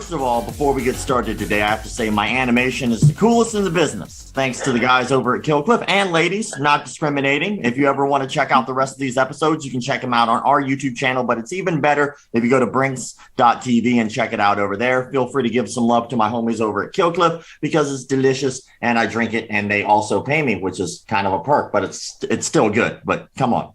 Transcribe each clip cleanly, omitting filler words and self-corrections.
First of all, before we get started today, I have to say my animation is the coolest in the business. Thanks to the guys over at Kill Cliff and ladies, not discriminating. If you ever want to check out the rest of these episodes, you can check them out on our YouTube channel, but it's even better if you go to brinks.tv and check it out over there. Feel free to give some love to my homies over at Kill Cliff because it's delicious and I drink it and they also pay me, which is kind of a perk, but it's still good. But come on,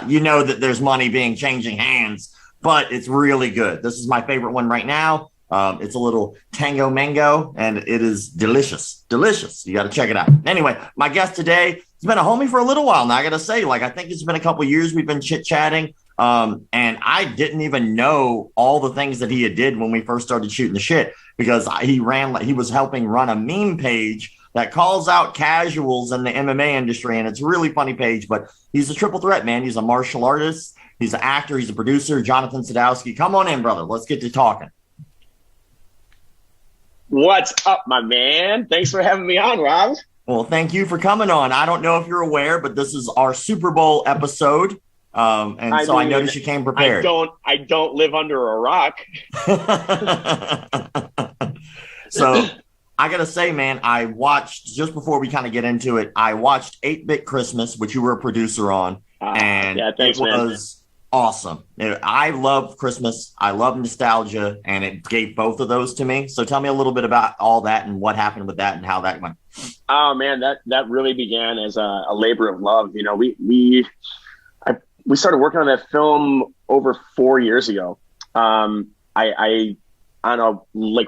you know that there's money being changing hands, but it's really good. This is my favorite one right now. It's a little tango mango, and it is delicious. Delicious. You got to check it out. Anyway, my guest today has been a homie for a little while now. I got to say, I think it's been a couple years we've been chit-chatting, and I didn't even know all the things that he had did when we first started shooting the shit because he was helping run a meme page that calls out casuals in the MMA industry, and it's a really funny page, but he's a triple threat, man. He's a martial artist. He's an actor. He's a producer. Jonathan Sadowski. Come on in, brother. Let's get to talking. What's up, my man? Thanks for having me on, Rob. Well, thank you for coming on. I don't know if you're aware, but this is our Super Bowl episode. I noticed you came prepared. I don't live under a rock. So I got to say, man, I watched, just before we kind of get into it, I watched 8-Bit Christmas, which you were a producer on. And thanks, it was awesome. I love Christmas. I love nostalgia, and it gave both of those to me. So tell me a little bit about all that and what happened with that and how that went. Oh man, that really began as a labor of love. You know, we started working on that film over 4 years ago. I on a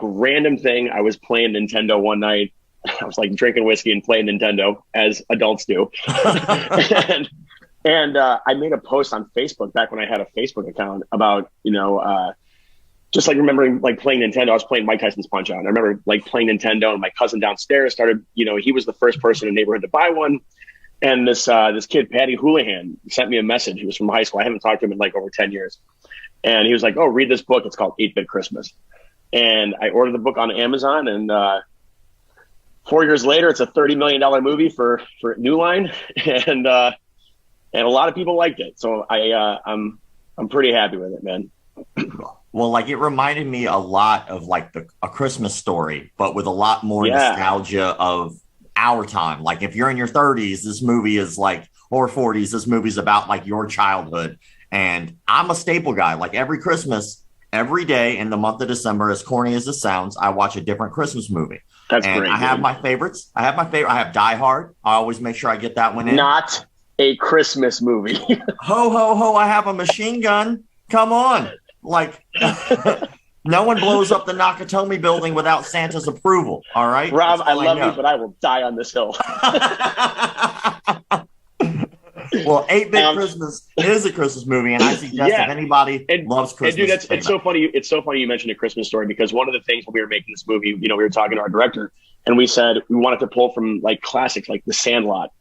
random thing, I was playing Nintendo one night. I was drinking whiskey and playing Nintendo as adults do. And I made a post on Facebook back when I had a Facebook account about, just remembering playing Nintendo. I was playing Mike Tyson's Punch Out. And I remember playing Nintendo, and my cousin downstairs started, he was the first person in the neighborhood to buy one. And this kid, Patty Houlihan, sent me a message. He was from high school. I haven't talked to him in over 10 years. And he was like, oh, read this book. It's called 8-Bit Christmas. And I ordered the book on Amazon, and 4 years later, it's a $30 million movie for New Line. And a lot of people liked it. So I'm pretty happy with it, man. Well, it reminded me a lot of A Christmas Story, but with a lot more nostalgia of our time. If you're in your 30s, this movie is or 40s, this movie's about your childhood. And I'm a staple guy. Every Christmas, every day in the month of December, as corny as it sounds, I watch a different Christmas movie. That's great. I have my favorites. I have Die Hard. I always make sure I get that one in. Not a Christmas movie. Ho, ho, ho, I have a machine gun. Come on. No one blows up the Nakatomi building without Santa's approval. All right? Rob, I love you, but I will die on this hill. Well, 8-Bit Christmas is a Christmas movie, and I suggest if anybody loves Christmas. And dude, it's so funny. It's so funny you mentioned A Christmas Story, because one of the things when we were making this movie, we were talking to our director, and we said we wanted to pull from classics like The Sandlot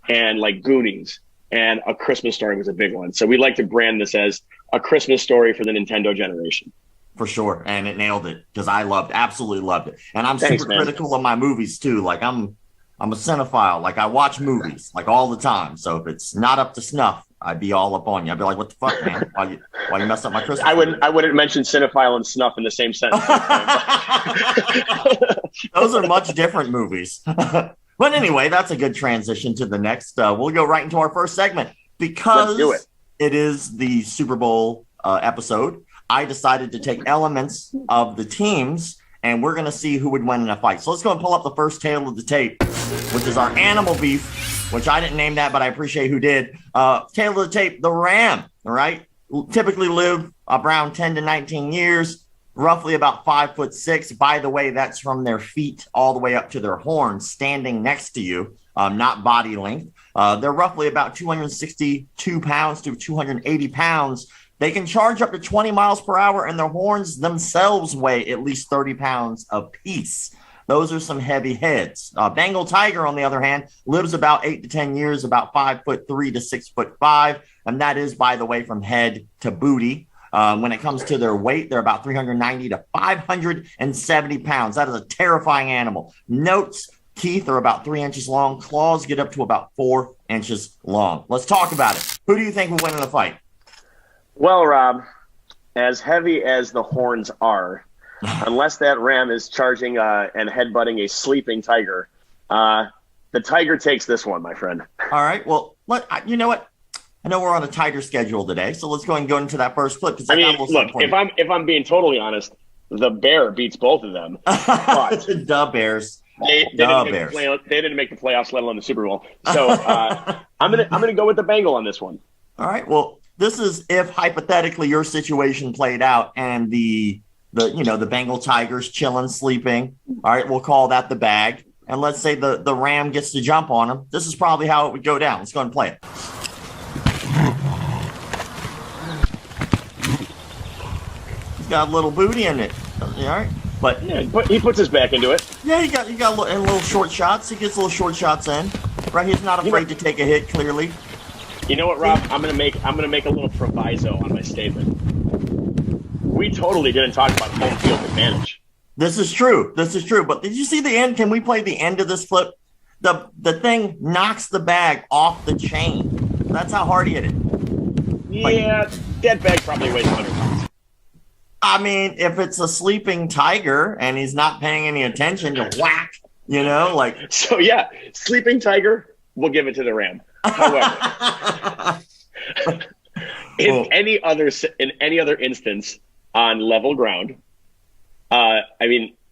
and Goonies, and A Christmas Story was a big one. So we like to brand this as A Christmas Story for the Nintendo generation. For sure, and it nailed it because I absolutely loved it. And I'm super critical of my movies too. I'm a cinephile. I watch movies all the time. So if it's not up to snuff, I'd be all up on you. I'd be like, "What the fuck, man? Why you mess up my Christmas?" I wouldn't mention cinephile and snuff in the same sentence. Those are much different movies. But anyway, that's a good transition to the next. We'll go right into our first segment because it is the Super Bowl episode. I decided to take elements of the teams, and we're going to see who would win in a fight. So let's go and pull up the first tale of the tape, which is our animal beef, which I didn't name that, but I appreciate who did. Tale of the tape, the ram, all right? Typically live around 10 to 19 years. Roughly about 5'6". By the way, that's from their feet all the way up to their horns, standing next to you, not body length. They're roughly about 262 pounds to 280 pounds. They can charge up to 20 miles per hour, and their horns themselves weigh at least 30 pounds apiece. Those are some heavy heads. Bengal tiger, on the other hand, lives about 8 to 10 years, about 5'3" to 6'5", and that is, by the way, from head to booty. When it comes to their weight, they're about 390 to 570 pounds. That is a terrifying animal. Notes, teeth are about 3 inches long. Claws get up to about 4 inches long. Let's talk about it. Who do you think will win in the fight? Well, Rob, as heavy as the horns are, unless that ram is charging and headbutting a sleeping tiger. The tiger takes this one, my friend. All right. Well, you know what? I know we're on a tighter schedule today, so let's go and go into that first clip. I mean, look, if I'm being totally honest, the bear beats both of them. But the Bears. They didn't make the playoffs, let alone the Super Bowl. So I'm gonna go with the Bengal on this one. All right. Well, this is if hypothetically your situation played out and the Bengal Tigers chilling, sleeping. All right, we'll call that the bag. And let's say the Ram gets to jump on him. This is probably how it would go down. Let's go and play it. He's got a little booty in it. All right. But yeah, he puts his back into it. Yeah, he got little short shots. He gets little short shots in. Right, he's not afraid to take a hit. Clearly. You know what, Rob? I'm gonna make a little proviso on my statement. We totally didn't talk about home field advantage. This is true. But did you see the end? Can we play the end of this clip? The thing knocks the bag off the chain. That's how hard he hit it. Yeah, that bag probably weighs 100 pounds. I mean, if it's a sleeping tiger and he's not paying any attention, to whack, So yeah, sleeping tiger, we'll give it to the Ram. However, in any other instance on level ground, I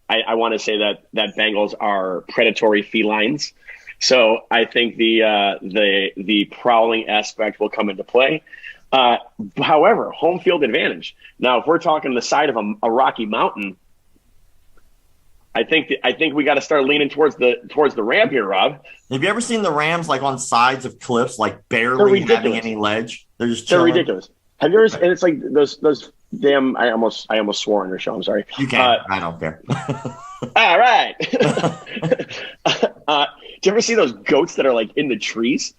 want to say that Bengals are predatory felines, so I think the prowling aspect will come into play. However, home field advantage. Now, if we're talking the side of a rocky mountain, I think we got to start leaning towards the Ram here, Rob. Have you ever seen the Rams on sides of cliffs, barely having any ledge? They're just chilling. They're ridiculous. Have you ever? And it's like those damn. I almost swore on your show. I'm sorry. You can. I don't care. All right. Do you ever see those goats that are in the trees?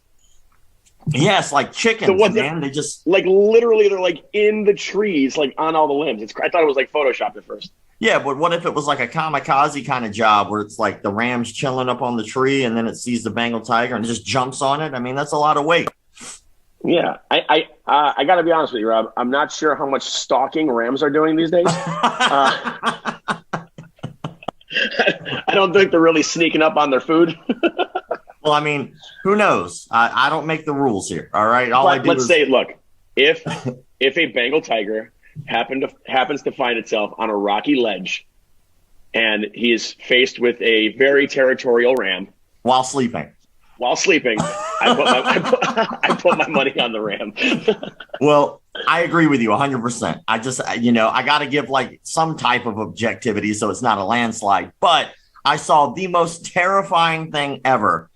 Yes, like chickens, man. They just literally they're in the trees, on all the limbs. I thought it was Photoshopped at first. Yeah, but what if it was a kamikaze kind of job where it's the Ram's chilling up on the tree and then it sees the Bengal tiger and just jumps on it? I mean, that's a lot of weight. Yeah, I got to be honest with you, Rob. I'm not sure how much stalking Rams are doing these days. I don't think they're really sneaking up on their food. Well, I mean, who knows? I don't make the rules here. All right. Look, if a Bengal tiger happens to find itself on a rocky ledge, and he is faced with a very territorial Ram while sleeping, I put my money on the Ram. Well, I agree with you 100%. I just, I got to give some type of objectivity so it's not a landslide. But I saw the most terrifying thing ever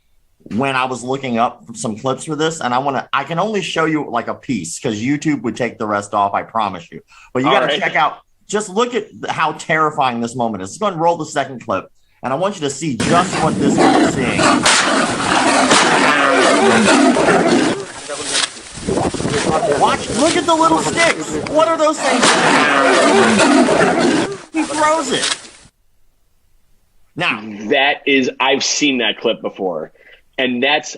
when I was looking up some clips for this, and I can only show you a piece because YouTube would take the rest off, I promise you. But you got to check out, just look at how terrifying this moment is. Let's go ahead and roll the second clip, and I want you to see just what this one is seeing. Watch, look at the little sticks. What are those things? He throws it. Now, I've seen that clip before. And that's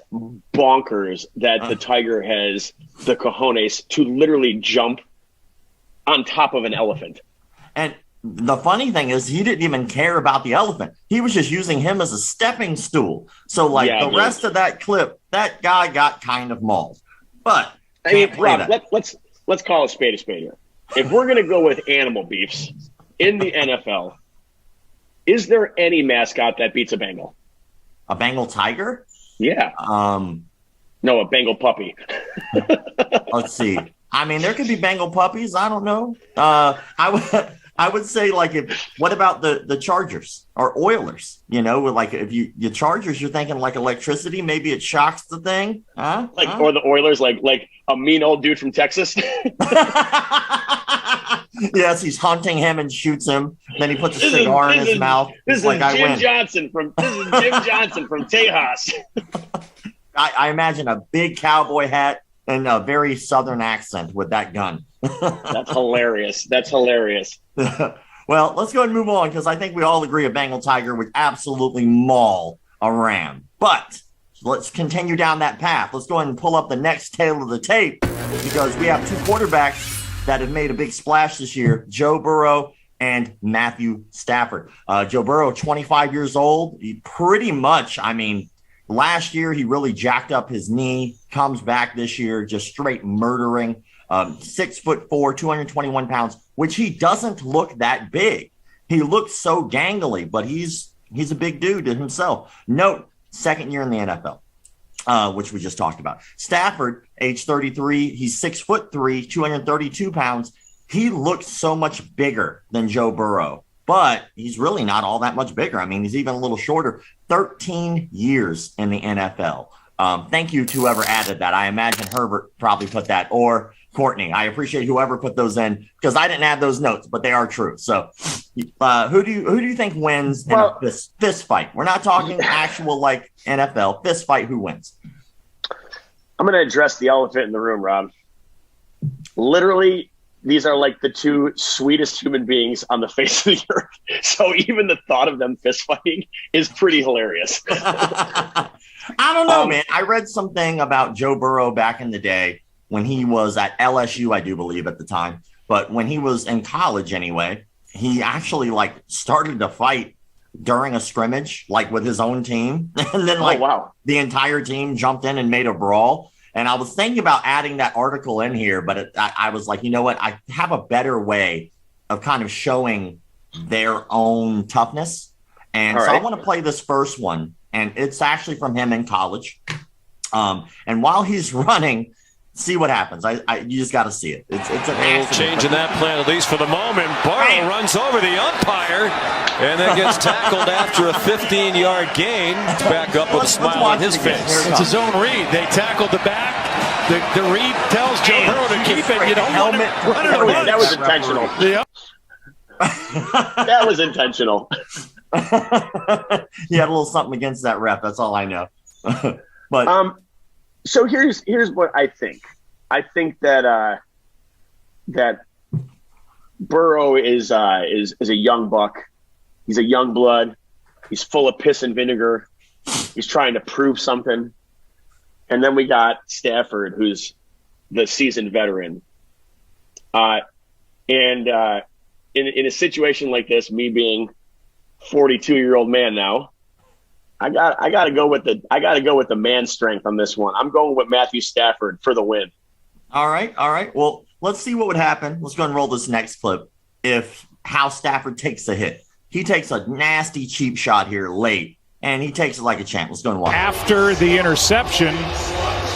bonkers that the tiger has the cojones to literally jump on top of an elephant. And the funny thing is he didn't even care about the elephant. He was just using him as a stepping stool. So rest of that clip, that guy got kind of mauled. But I mean, Rob, let's call a spade here. If we're going to go with animal beefs in the NFL, is there any mascot that beats a Bengal? A Bengal tiger? Yeah. No, a Bengal puppy. Let's see. I mean, there could be Bengal puppies. I don't know. I would say what about the Chargers or Oilers? If you Chargers, you're thinking electricity. Maybe it shocks the thing, huh? Or the Oilers, like a mean old dude from Texas. Yes, he's hunting him and shoots him. Then he puts a cigar in his mouth. This is Jim Johnson from Tejas. I imagine a big cowboy hat and a very southern accent with that gun. That's hilarious. Well, let's go ahead and move on because I think we all agree a Bengal tiger would absolutely maul a Ram. But let's continue down that path. Let's go ahead and pull up the next tail of the tape because we have two quarterbacks that have made a big splash this year, Joe Burrow and Matthew Stafford. Joe Burrow, 25 years old. He pretty much, last year he really jacked up his knee, comes back this year just straight murdering. 6'4", 221 pounds, which he doesn't look that big. He looks so gangly, but he's a big dude himself. Note, second year in the NFL, which we just talked about. Stafford, age 33, he's 6'3", 232 pounds. He looks so much bigger than Joe Burrow, but he's really not all that much bigger. He's even a little shorter. 13 years in the NFL. Thank you to whoever added that. I imagine Herbert probably put that, or Courtney. I appreciate whoever put those in because I didn't add those notes, but they are true. So, who do you think wins in a fist fight? We're not talking actual like NFL fist fight. Who wins? I'm going to address the elephant in the room, Rob. Literally, these are like the two sweetest human beings on the face of the earth. So even the thought of them fist fighting is pretty hilarious. I don't know, man. I read something about Joe Burrow back in the day when he was at LSU, I do believe at the time. But when he was in college anyway, he actually started to fight during a scrimmage, with his own team. And then the entire team jumped in and made a brawl. And I was thinking about adding that article in here, but I was like, you know what? I have a better way of kind of showing their own toughness. And I want to play this first one. And it's actually from him in college. And while he's running, see what happens. You just got to see it. It's a change in that plan, at least for the moment. Burrow runs over the umpire and then gets tackled after a 15-yard gain. Back up with a smile on his face. It's his own read. They tackled the back. The read tells Joe Burrow to keep it. You don't want to run it away. That was intentional. That was intentional. He had a little something against that ref. That's all I know. But so here's what I think. I think that that Burrow is a young buck. He's a young blood. He's full of piss and vinegar. He's trying to prove something. And then we got Stafford, who's the seasoned veteran. In a situation like this, me being 42-year-old man now, I gotta go with the man strength on this one. I'm going with Matthew Stafford for the win. All right. Well, let's see what would happen. Let's go and roll this next clip. If how Stafford takes a hit, he takes a nasty cheap shot here late, and he takes it like a champ. Let's go and watch. After the interception,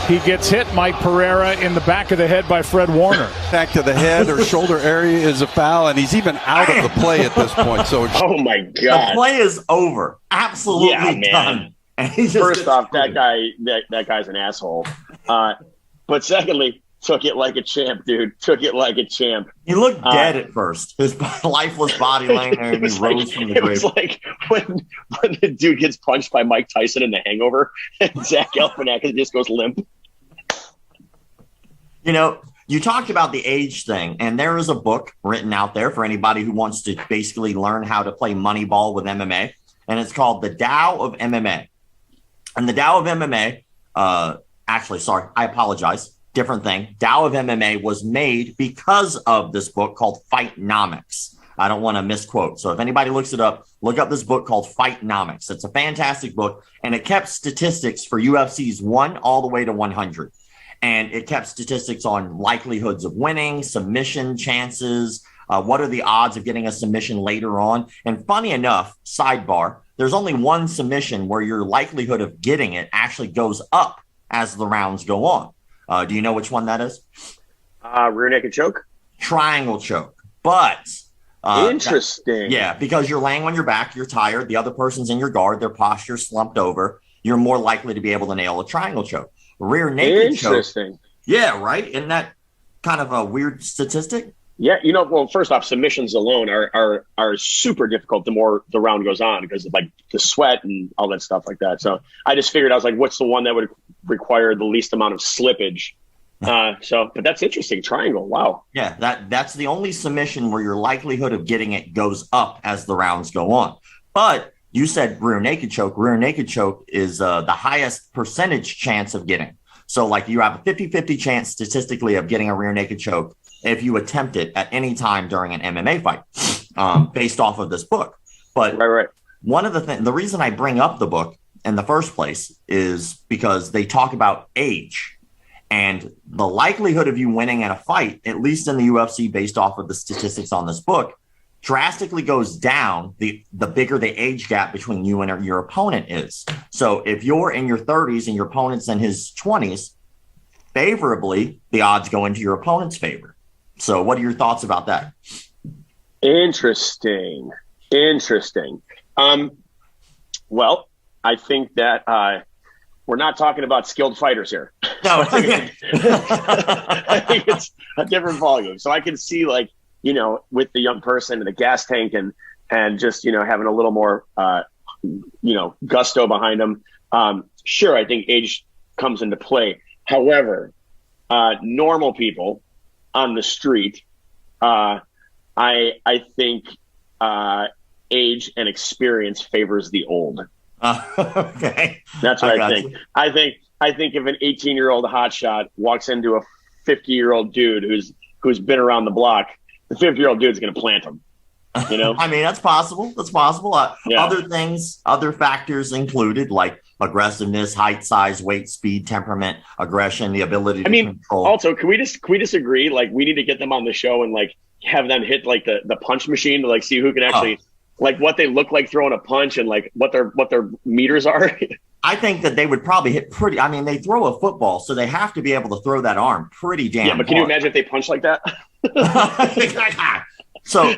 he gets hit, Mike Pereira, in the back of the head by Fred Warner. Back to the head or shoulder area is a foul, and he's even out of the play at this point. So, oh my God, the play is over, absolutely done. And first off, that guy's an asshole. But secondly, took it like a champ, dude. Took it like a champ. He looked dead at first. His lifeless body laying there, and he rose from the grave. It was like when the dude gets punched by Mike Tyson in The Hangover, and Zach Galifianakis just goes limp. You talked about the age thing, and there is a book written out there for anybody who wants to basically learn how to play Moneyball with MMA, and it's called The Tao of MMA. And the Tao of MMA, I apologize. Different thing. Tao of MMA was made because of this book called Fightnomics. I don't want to misquote. So if anybody looks it up, look up this book called Fightnomics. It's a fantastic book, and it kept statistics for UFC's 1 all the way to 100. And it kept statistics on likelihoods of winning, submission chances, what are the odds of getting a submission later on. And funny enough, sidebar, there's only one submission where your likelihood of getting it actually goes up as the rounds go on. Do you know which one that is? Rear naked choke? Triangle choke. But interesting. Because you're laying on your back, you're tired, the other person's in your guard, their posture slumped over, you're more likely to be able to nail a triangle choke. Rear naked choke. Interesting. Yeah, right? Isn't that kind of a weird statistic? Yeah, well, first off, submissions alone are super difficult the more the round goes on because of the sweat and all that stuff like that. So I just figured, I was like, what's the one that would require the least amount of slippage? But that's interesting. Triangle. Wow. Yeah, that's the only submission where your likelihood of getting it goes up as the rounds go on. But you said rear naked choke. Rear naked choke is the highest percentage chance of getting. So you have a 50-50 chance statistically of getting a rear naked choke if you attempt it at any time during an MMA fight. based off of this book. But right. One of the reason I bring up the book in the first place is because they talk about age and the likelihood of you winning in a fight, at least in the UFC, based off of the statistics on this book, drastically goes down the bigger the age gap between you and your opponent is. So if you're in your 30s and your opponent's in his 20s, favorably, the odds go into your opponent's favor. So what are your thoughts about that? Interesting. Well, I think that we're not talking about skilled fighters here. No, I think it's a different volume. So I can see, like, you know, with the young person and the gas tank and just, you know, having a little more, you know, gusto behind them. Sure, I think age comes into play. However, normal people on the street, I think age and experience favors the old. Okay, that's what I think. I think if an 18-year-old hotshot walks into a 50-year-old dude who's been around the block, the 50-year-old dude's going to plant him. You know, I mean, that's possible. Yeah. Other factors included like aggressiveness, height, size, weight, speed, temperament, aggression, the ability to control. Also, can we disagree? Like, we need to get them on the show and like have them hit like the punch machine to like see who can actually like what they look like throwing a punch and like what their meters are. I think that they would probably hit pretty. I mean, they throw a football, so they have to be able to throw that arm pretty damn. Yeah, but can you imagine if they punch like that? So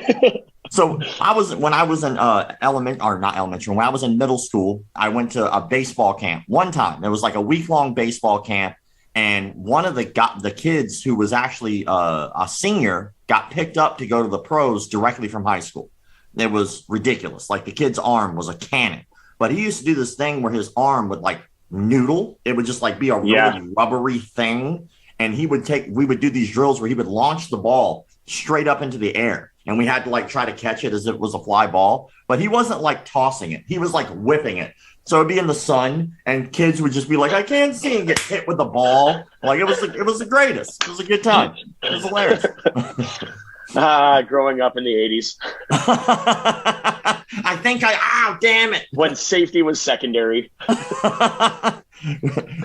when I was in when I was in middle school, I went to a baseball camp one time. It was like a week-long baseball camp, and one of the kids who was actually a senior got picked up to go to the pros directly from high school. It was ridiculous. Like the kid's arm was a cannon, but he used to do this thing where his arm would like noodle. It would just like be a really rubbery thing. And we would do these drills where he would launch the ball straight up into the air. And we had to like try to catch it as if it was a fly ball, but he wasn't like tossing it. He was like whipping it. So it'd be in the sun and kids would just be like, I can't see and get hit with the ball. Like it was the greatest. It was a good time. It was hilarious. Growing up in the 80s. Damn it. When safety was secondary.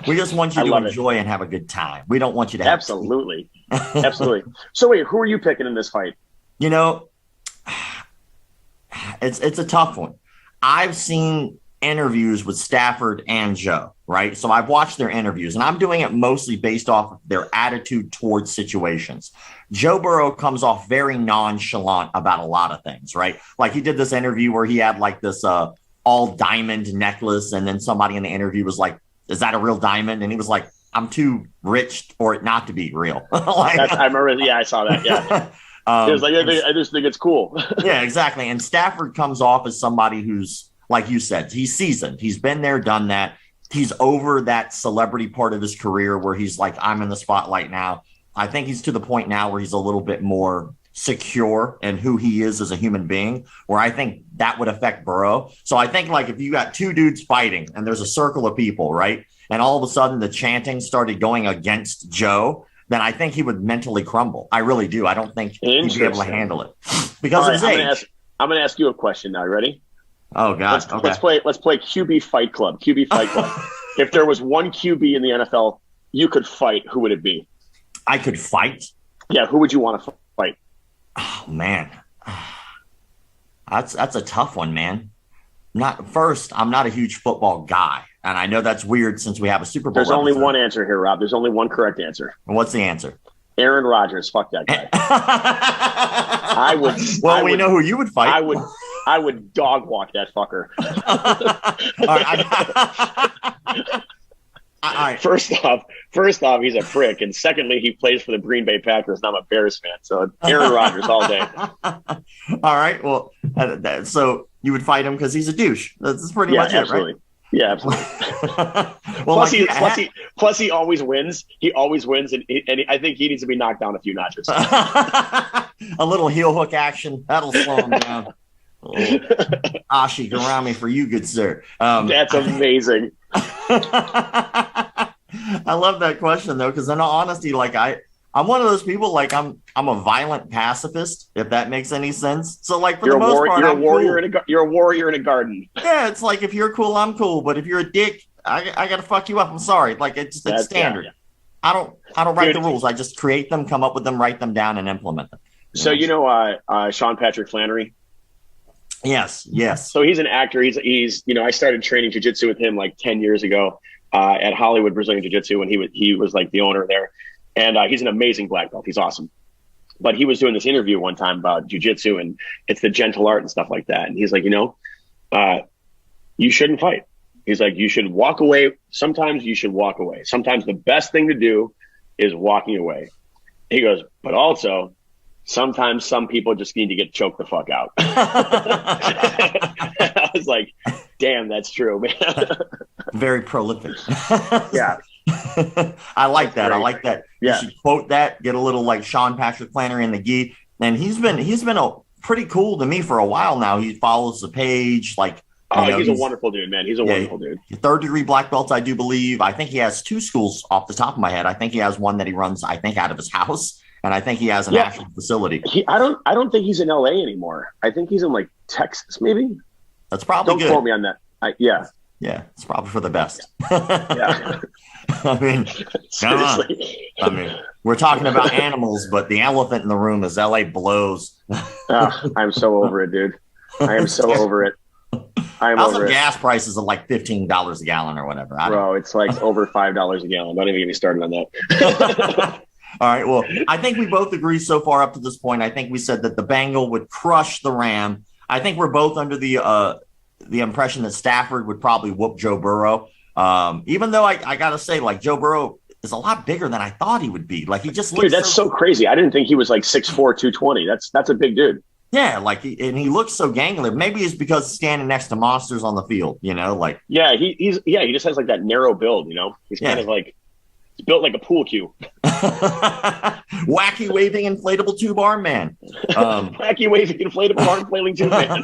We just want you to enjoy and have a good time. We don't want you to have Absolutely. Absolutely. So wait, who are you picking in this fight? You know, it's a tough one. I've seen interviews with Stafford and Joe, right? So I've watched their interviews, and I'm doing it mostly based off of their attitude towards situations. Joe Burrow comes off very nonchalant about a lot of things, right? Like he did this interview where he had like this all diamond necklace, and then somebody in the interview was like, is that a real diamond? And he was like, I'm too rich for it not to be real. I remember. Yeah, I saw that. Yeah. It was like, I just think it's cool. Yeah, exactly. And Stafford comes off as somebody who's, like you said, he's seasoned. He's been there, done that. He's over that celebrity part of his career where he's like, I'm in the spotlight now. I think he's to the point now where he's a little bit more secure in who he is as a human being, where I think that would affect Burrow. So I think like if you got two dudes fighting and there's a circle of people, right? And all of a sudden the chanting started going against Joe, then I think he would mentally crumble. I really do. I don't think he'd be able to handle it because of his age. I'm going to ask you a question now. Ready? Oh God. Let's play QB Fight Club. QB Fight Club. If there was one QB in the NFL you could fight, who would it be? I could fight? Yeah. Who would you want to fight? Oh man. That's a tough one, man. I'm not a huge football guy. And I know that's weird since we have a Super Bowl. There's only one answer here, Rob. There's only one correct answer. And what's the answer? Aaron Rodgers. Fuck that guy. We know who you would fight. I would dog walk that fucker. All right. First off, he's a prick, and secondly, he plays for the Green Bay Packers, and I'm a Bears fan, so Aaron Rodgers all day. All right. Well, so you would fight him because he's a douche. That's pretty much absolutely. It, right? Yeah, absolutely. Plus, he always wins. He always wins, and I think he needs to be knocked down a few notches. A little heel hook action that'll slow him down. Ashi Garami for you, good sir. That's amazing. I love that question though, because in all honesty, like I I'm one of those people, like I'm a violent pacifist, if that makes any sense. So like for you're the most part, you're I'm a warrior cool. you're a warrior in a garden. Yeah, it's like if you're cool, I'm cool. But if you're a dick, I gotta fuck you up. I'm sorry. Like it's standard. Yeah. I don't write Dude, the rules. I just create them, come up with them, write them down, and implement them. So Sean Patrick Flannery. Yes. So he's an actor. He's I started training jiu-jitsu with him like 10 years ago at Hollywood Brazilian Jiu-Jitsu when he was like the owner there. And he's an amazing black belt. He's awesome. But he was doing this interview one time about jiu-jitsu and it's the gentle art and stuff like that. And he's like, you shouldn't fight. He's like, you should walk away. Sometimes you should walk away. Sometimes the best thing to do is walking away. He goes, but also sometimes some people just need to get choked the fuck out. I was like, damn, that's true, man. Very prolific. Yeah. I like that. I like that. Yeah. You should quote that, get a little like Sean Patrick Flannery in the gi. And he's been a pretty cool to me for a while now. He follows the page. Like, he's a wonderful dude, man. He's a wonderful dude. 3rd-degree black belts, I do believe. I think he has 2 schools off the top of my head. I think he has one that he runs, I think, out of his house. And I think he has an actual facility. I don't think he's in LA anymore. I think he's in like Texas, maybe. That's probably Don't good. quote me on that. Yeah, it's probably for the best. Yeah. I mean, come on. I mean, we're talking about animals, but the elephant in the room is LA blows. I'm so over it, dude. I am so over it. I'm How's over the it. gas prices of like $15 a gallon or whatever? Bro, it's like over $5 a gallon. Don't even get me started on that. All right. Well, I think we both agree so far up to this point. I think we said that the Bengal would crush the Ram. I think we're both under the impression that Stafford would probably whoop Joe Burrow. Even though I got to say, like, Joe Burrow is a lot bigger than I thought he would be. Like, he just looks. Dude, that's so crazy. I didn't think he was like 6'4", 220. That's a big dude. Yeah, like he looks so gangly. Maybe it's because he's standing next to monsters on the field, like. Yeah, he just has like that narrow build, He's kind of like, he's built like a pool cue. Wacky waving inflatable tube arm man. Wacky waving inflatable arm flailing tube man.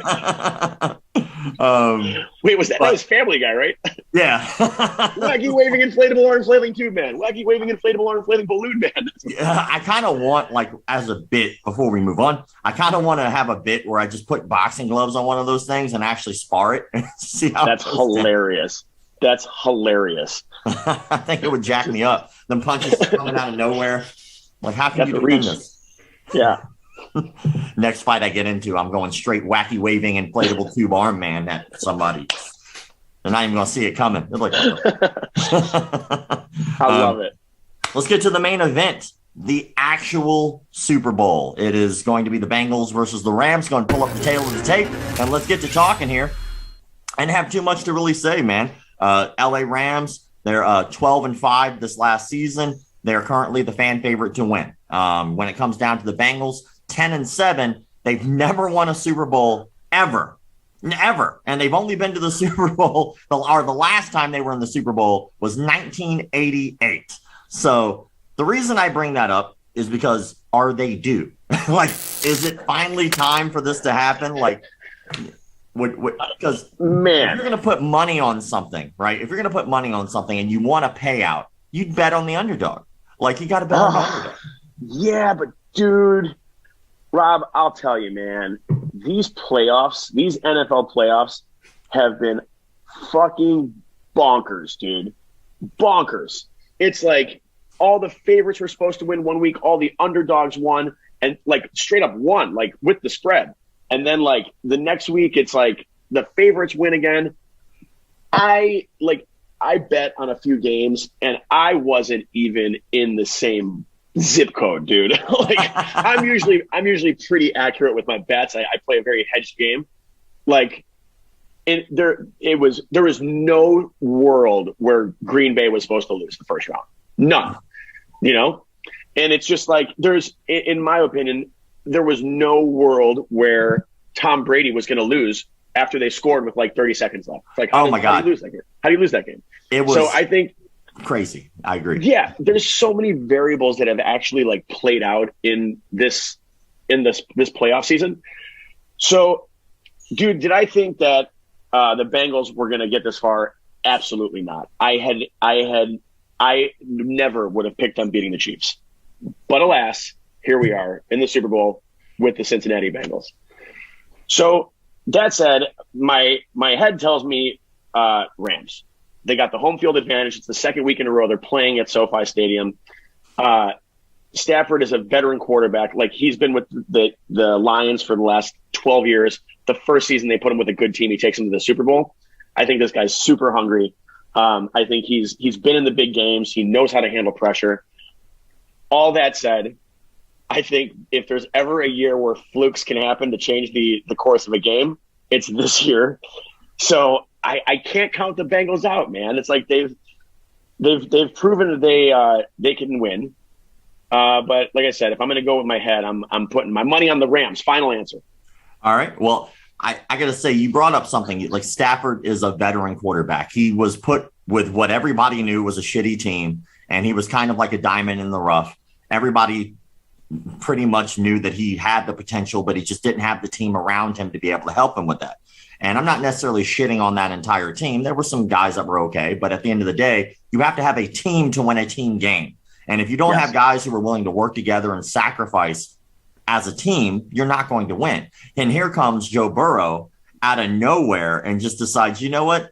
Wait, that was Family Guy, right? Yeah. Wacky waving inflatable arm flailing tube man. Wacky waving inflatable arm flailing balloon man. Yeah, I kind of want, like, as a bit before we move on, I kind of want to have a bit where I just put boxing gloves on one of those things and actually spar it and see how. That's hilarious. That's hilarious. I think it would jack me up. Them punches coming out of nowhere. Like, how can you defend this? Yeah. Next fight I get into, I'm going straight wacky waving inflatable tube arm man at somebody. They're not even going to see it coming. They're like, I love it. Let's get to the main event, the actual Super Bowl. It is going to be the Bengals versus the Rams. Going to pull up the tail of the tape, and let's get to talking here. I didn't have too much to really say, man. LA Rams, they're 12-5 this last season. They're currently the fan favorite to win. When it comes down to the Bengals, 10-7. They've never won a Super Bowl ever. Never. And they've only been to the Super Bowl, the last time they were in the Super Bowl was 1988. So the reason I bring that up is because are they due? Like, is it finally time for this to happen? Like, because man, if you're going to put money on something, right? If you're going to put money on something and you want a payout, you'd bet on the underdog. Like, you got to bet on the underdog. Yeah, but dude, Rob, I'll tell you, man, these NFL playoffs have been fucking bonkers, dude. Bonkers. It's like all the favorites were supposed to win one week, all the underdogs won, and like straight up won, like with the spread. And then like the next week, it's like the favorites win again. I bet on a few games, and I wasn't even in the same zip code, dude. Like I'm usually pretty accurate with my bets. I play a very hedged game. Like there was no world where Green Bay was supposed to lose the first round. None. And it's just like in my opinion, there was no world where Tom Brady was going to lose after they scored with like 30 seconds left. It's like, how do you lose that game? How do you lose that game? It was so I think crazy. I agree. Yeah, there's so many variables that have actually like played out in this playoff season. So, dude, did I think that the Bengals were going to get this far? Absolutely not. I never would have picked them beating the Chiefs. But alas, here we are in the Super Bowl with the Cincinnati Bengals. So that said, my head tells me Rams. They got the home field advantage. It's the second week in a row they're playing at SoFi Stadium. Stafford is a veteran quarterback. Like, he's been with the Lions for the last 12 years. The first season they put him with a good team, he takes him to the Super Bowl. I think this guy's super hungry. I think he's been in the big games. He knows how to handle pressure. All that said, I think if there's ever a year where flukes can happen to change the course of a game, it's this year. So I can't count the Bengals out, man. It's like they've proven that they can win. But like I said, if I'm going to go with my head, I'm putting my money on the Rams. Final answer. All right. Well, I got to say, you brought up something like Stafford is a veteran quarterback. He was put with what everybody knew was a shitty team, and he was kind of like a diamond in the rough. Everybody pretty much knew that he had the potential, but he just didn't have the team around him to be able to help him with that. And I'm not necessarily shitting on that entire team. There were some guys that were okay, but at the end of the day, you have to have a team to win a team game. And if you don't have guys who are willing to work together and sacrifice as a team, you're not going to win. And here comes Joe Burrow out of nowhere and just decides, you know what?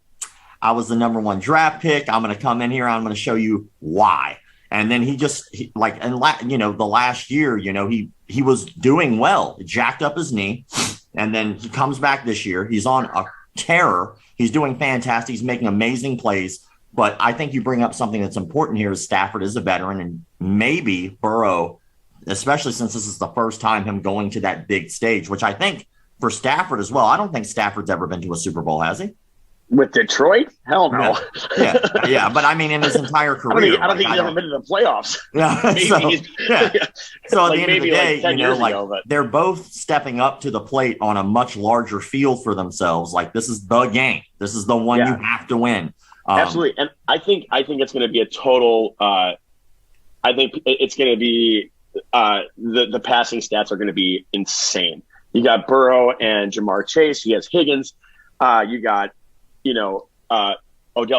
I was the number 1 draft pick. I'm going to come in here. I'm going to show you why. And then the last year, he was doing well. He jacked up his knee. And then he comes back this year. He's on a terror. He's doing fantastic. He's making amazing plays. But I think you bring up something that's important here is Stafford is a veteran, and maybe Burrow, especially since this is the first time him going to that big stage, which I think for Stafford as well. I don't think Stafford's ever been to a Super Bowl, has he? With Detroit? Hell no. Yeah. But I mean, in his entire career. I don't think he's ever been to the playoffs. Yeah. So at the end of the day, they're both stepping up to the plate on a much larger field for themselves. Like, this is the game. This is the one you have to win. Absolutely. And I think it's going to be a total I think it's going to be the passing stats are going to be insane. You got Burrow and Jamar Chase. He has Higgins. You got Odell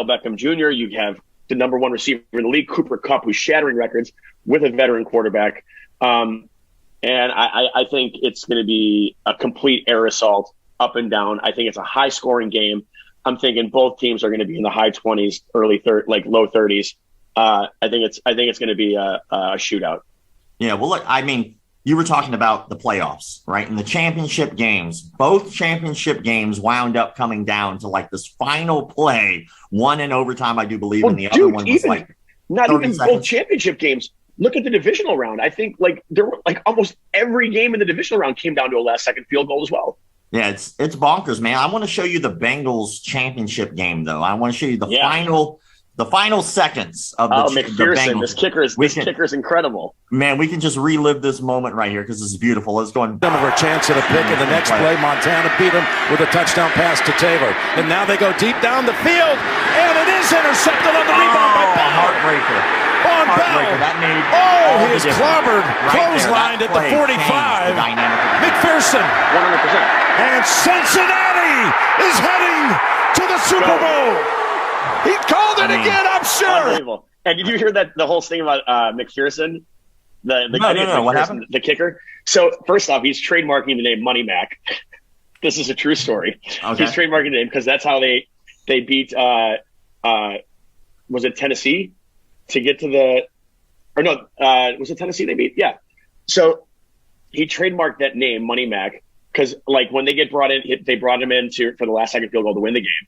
Beckham Jr. You have the number 1 receiver in the league, Cooper Kupp, who's shattering records with a veteran quarterback. And I think it's going to be a complete air assault up and down. I think it's a high scoring game. I'm thinking both teams are going to be in the high 20s, low 30s. I think it's going to be a shootout. Yeah. Well, look, I mean, you were talking about the playoffs, right? And the championship games, both championship games wound up coming down to like this final play, one in overtime, I do believe, and the other one was not even both championship games. Look at the divisional round. I think there were almost every game in the divisional round came down to a last-second field goal as well. Yeah, it's bonkers, man. I want to show you the Bengals championship game, though. I want to show you the final seconds of the McPherson. Bengals. This kicker's incredible. Man, we can just relive this moment right here because this is beautiful. Let's go. Some of a chance at a pick in the next play. Montana beat him with a touchdown pass to Taylor. And now they go deep down the field, and it is intercepted on the rebound by Bell. Heartbreaker. That made he is clobbered, clotheslined at the 45. McPherson. 100%. And Cincinnati is heading to the Super Bowl. He called it again, I'm sure. Unbelievable. And did you hear that the whole thing about McPherson? No. What happened? The kicker. So first off, he's trademarking the name Money Mac. This is a true story. Okay. He's trademarking the name because that's how they beat. Was it Tennessee to get to the? Or no, was it Tennessee they beat? Yeah. So he trademarked that name Money Mac because when they get brought in, they brought him in for the last second field goal to win the game.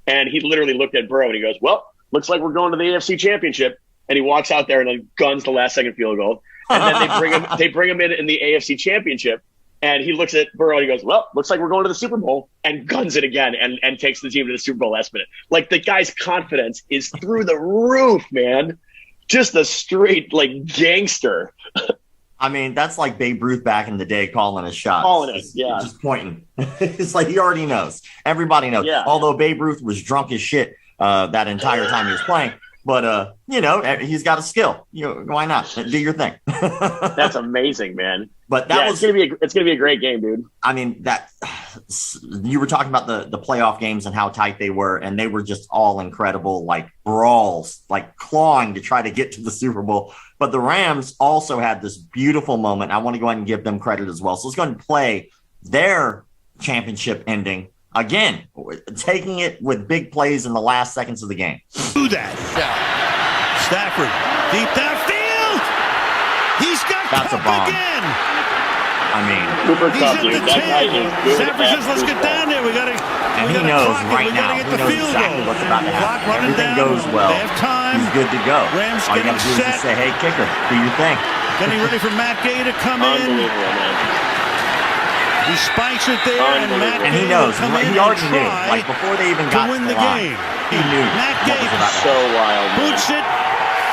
And he literally looked at Burrow and he goes, well, looks like we're going to the AFC Championship. And he walks out there and then guns the last second field goal. And then they bring him in the AFC Championship. And he looks at Burrow and he goes, well, looks like we're going to the Super Bowl, and guns it again and takes the team to the Super Bowl last minute. The guy's confidence is through the roof, man. Just a straight gangster. I mean, that's like Babe Ruth back in the day calling his shots. Just pointing. It's like he already knows. Everybody knows. Yeah. Although Babe Ruth was drunk as shit that entire time he was playing. But, he's got a skill. Why not? Do your thing. That's amazing, man. But it's gonna be a great game, dude. I mean, you were talking about the playoff games and how tight they were, and they were just all incredible, like brawls, like clawing to try to get to the Super Bowl. But the Rams also had this beautiful moment. I want to go ahead and give them credit as well. So let's go ahead and play their championship ending again, taking it with big plays in the last seconds of the game. Do that. Stafford deep downfield. He's got That's a bomb again. I mean, super tough, dude. That guy is good. Sanford says, let's get down there. We got to. and he knows right now. He knows exactly what's about to happen. Everything goes well. They have time. He's good to go. Rams All you got to do is just say, "Hey, kicker, do your thing." Getting ready for Matt Gay to come in. Unbelievable, man. He spikes it there, and Matt And he Gay knows. will come in He already and knew. try Like before they even to got win to the line, game. he knew. Matt what Gay was about to So wild, man. boots it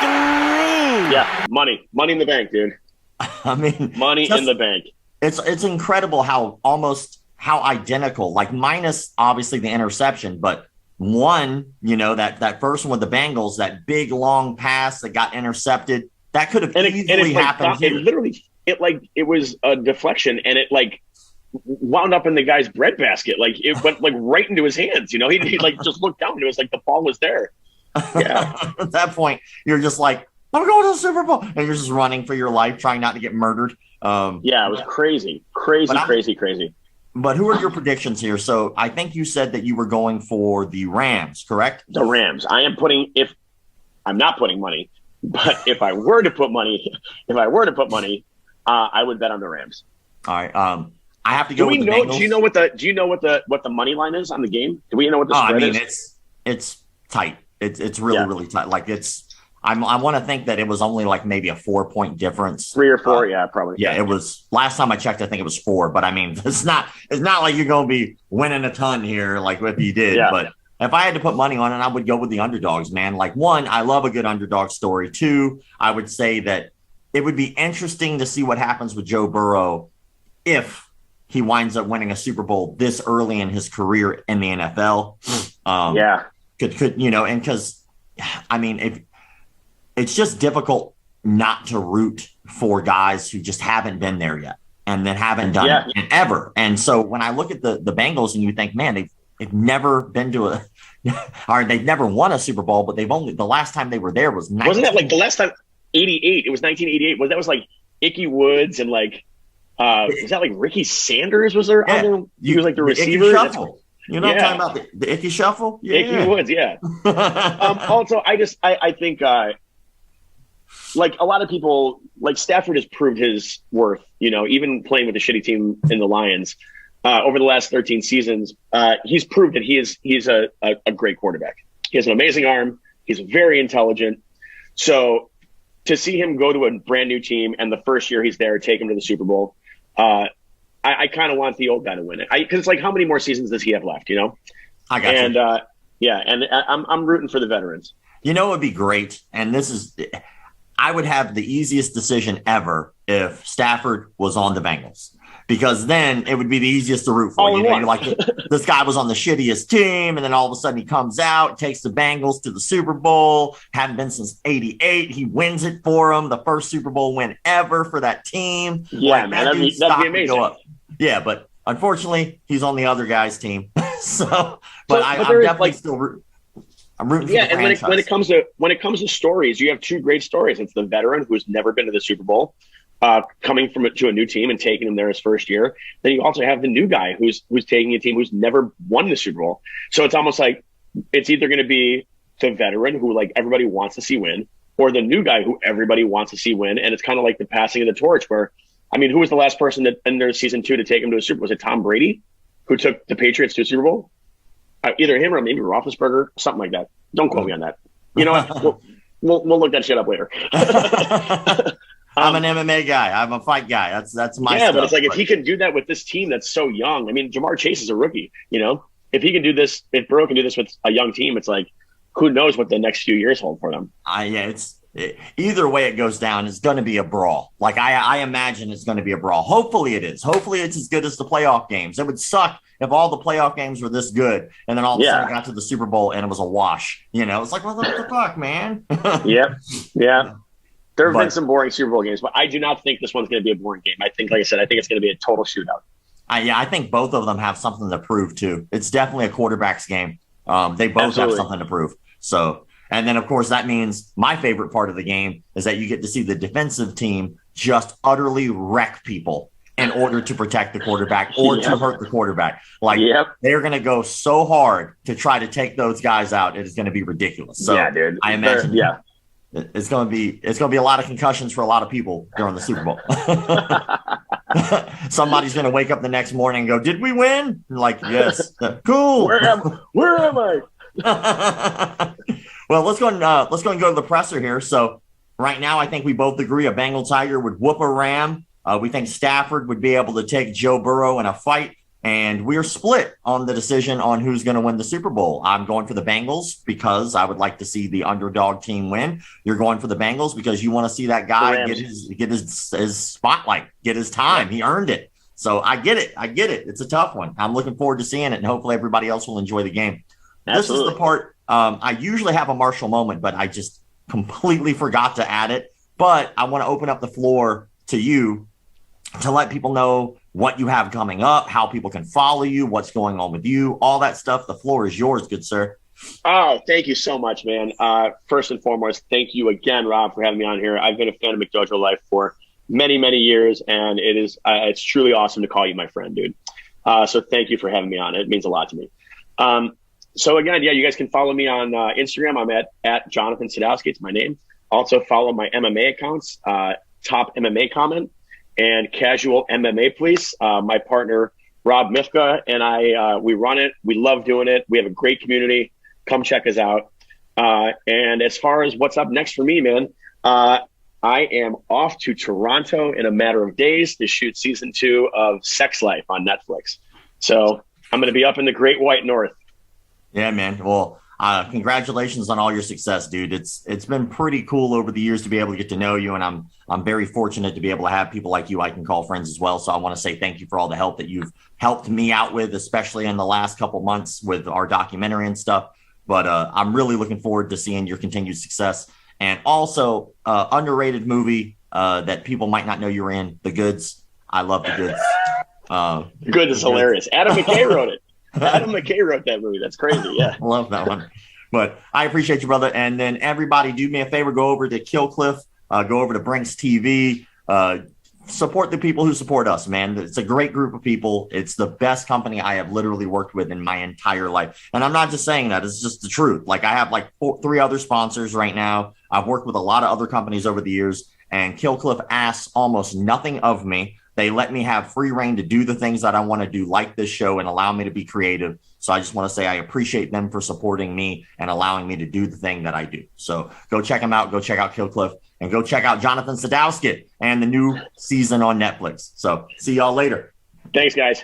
through. Yeah, money in the bank, dude. happen. I mean, Money in the bank. It's incredible how identical, like minus obviously the interception, but one, that first one with the Bengals, that big long pass that got intercepted, that could have easily happened here. It was a deflection, and it like wound up in the guy's breadbasket. Like it went like right into his hands. He like just looked down. It was like the ball was there. Yeah. At that point, you're just like, I'm going to the Super Bowl, and you're just running for your life, trying not to get murdered. Yeah, it was crazy. But who are your predictions here? So I think you said that you were going for the Rams, correct? The Rams. I'm not putting money, but if I were to put money, I would bet on the Rams. All right. I have to go with the Bengals. Do you know what the money line is on the game? Do we know what the spread is? It's tight. It's really, really tight. Like I want to think that it was only like maybe a 4-point difference. 3 or 4, yeah, probably. Yeah, it was. Last time I checked, I think it was 4. But I mean, it's not like you're going to be winning a ton here, like if you did. Yeah. But if I had to put money on it, I would go with the underdogs, man. Like 1, I love a good underdog story. 2, I would say that it would be interesting to see what happens with Joe Burrow if he winds up winning a Super Bowl this early in his career in the NFL. Could and because I mean, if it's just difficult not to root for guys who just haven't been there yet and then haven't done it ever. And so when I look at the Bengals and you think, man, they've never been to or they've never won a Super Bowl, but the last time they were there was 19. Wasn't that like the last time 88? It was 1988. That was like Ickey Woods and like was that like Ricky Sanders was there? Yeah. He was like the receiver. Ickey Shuffle. You know what I'm talking about? The Ickey Shuffle? Yeah. Ickey Woods, yeah. Also, I think like a lot of people, like Stafford has proved his worth, even playing with a shitty team in the Lions over the last 13 seasons. He's proved that he's a great quarterback. He has an amazing arm. He's very intelligent. So to see him go to a brand new team and the first year he's there, take him to the Super Bowl, I kind of want the old guy to win it. Because it's like, how many more seasons does he have left, I got you. And I'm rooting for the veterans. It would be great. And I would have the easiest decision ever if Stafford was on the Bengals, because then it would be the easiest to root for. You're like, this guy was on the shittiest team, and then all of a sudden he comes out, takes the Bengals to the Super Bowl. Haven't been since '88. He wins it for them, the first Super Bowl win ever for that team. Yeah, man, that'd be amazing. Yeah, but unfortunately, he's on the other guy's team. I'm definitely still I'm rooting for the franchise. And when it comes to stories, you have 2 great stories. It's the veteran who's never been to the Super Bowl, coming to a new team and taking him there his first year. Then you also have the new guy who's taking a team who's never won the Super Bowl. So it's almost like it's either going to be the veteran who like everybody wants to see win, or the new guy who everybody wants to see win. And it's kind of like the passing of the torch. Where, I mean, who was the last person that in their season 2 to take him to a Super Bowl? Was it Tom Brady, who took the Patriots to a Super Bowl? Either him or maybe Roethlisberger, something like that. Don't quote me on that. You know what? We'll look that shit up later. I'm an MMA guy. I'm a fight guy. That's my stuff. But it's like if he can do that with this team that's so young. I mean, Jamar Chase is a rookie. If he can do this, if Burrow can do this with a young team, it's like, who knows what the next few years hold for them? Either way it goes down, it's going to be a brawl. Like I imagine it's going to be a brawl. Hopefully it is. Hopefully it's as good as the playoff games. It would suck if all the playoff games were this good and then all of a sudden it got to the Super Bowl and it was a wash. It's like, what the fuck, man? Yeah. There have been some boring Super Bowl games, but I do not think this one's going to be a boring game. I think, like I said, it's going to be a total shootout. I think both of them have something to prove too. It's definitely a quarterback's game. They both have something to prove. So, and then of course that means my favorite part of the game is that you get to see the defensive team just utterly wreck people in order to protect the quarterback or to hurt the quarterback. Like they're going to go so hard to try to take those guys out. It is going to be ridiculous. So yeah, dude. I imagine it's going to be a lot of concussions for a lot of people during the Super Bowl. Somebody's going to wake up the next morning and go, "Did we win?" And like, yes, cool. Where am I? Well, let's go and go to the presser here. So right now, I think we both agree a Bengal Tiger would whoop a Ram. We think Stafford would be able to take Joe Burrow in a fight, and we're split on the decision on who's going to win the Super Bowl. I'm going for the Bengals because I would like to see the underdog team win. You're going for the Bengals because you want to see that guy get his spotlight, get his time. He earned it. So I get it. It's a tough one. I'm looking forward to seeing it, and hopefully everybody else will enjoy the game. Absolutely. This is the part I usually have a Marshall moment, but I just completely forgot to add it. But I want to open up the floor to you to let people know what you have coming up, how people can follow you, what's going on with you, all that stuff. The floor is yours, good sir. Oh, thank you so much, man. First and foremost, thank you again, Rob, for having me on here. I've been a fan of McDojo Life for many, many years, and it's truly awesome to call you my friend, dude. So thank you for having me on. It means a lot to me. So again, you guys can follow me on Instagram. I'm at Jonathan Sadowski. It's my name. Also follow my MMA accounts, Top MMA Comment and Casual MMA Police. My partner, Rob Mifka, and I, we run it. We love doing it. We have a great community. Come check us out. And as far as what's up next for me, man, I am off to Toronto in a matter of days to shoot season 2 of Sex Life on Netflix. So I'm going to be up in the Great White North. Yeah, man. Well, congratulations on all your success, dude. It's been pretty cool over the years to be able to get to know you, and I'm very fortunate to be able to have people like you I can call friends as well. So I want to say thank you for all the help that you've helped me out with, especially in the last couple months with our documentary and stuff. But I'm really looking forward to seeing your continued success. And also, underrated movie that people might not know you're in, The Goods. I love The Goods. Good is hilarious. Adam McKay wrote it. Adam McKay wrote that movie. That's crazy. Yeah. I love that one. But I appreciate you, brother. And then everybody do me a favor, go over to Killcliff, go over to Brinks TV, support the people who support us, man. It's a great group of people. It's the best company I have literally worked with in my entire life. And I'm not just saying that. It's just the truth. Like I have like 3 other sponsors right now. I've worked with a lot of other companies over the years, and Killcliff asks almost nothing of me. They let me have free reign to do the things that I want to do, like this show, and allow me to be creative. So I just want to say I appreciate them for supporting me and allowing me to do the thing that I do. So go check them out. Go check out Killcliff, and go check out Jonathan Sadowski and the new season on Netflix. So see y'all later. Thanks, guys.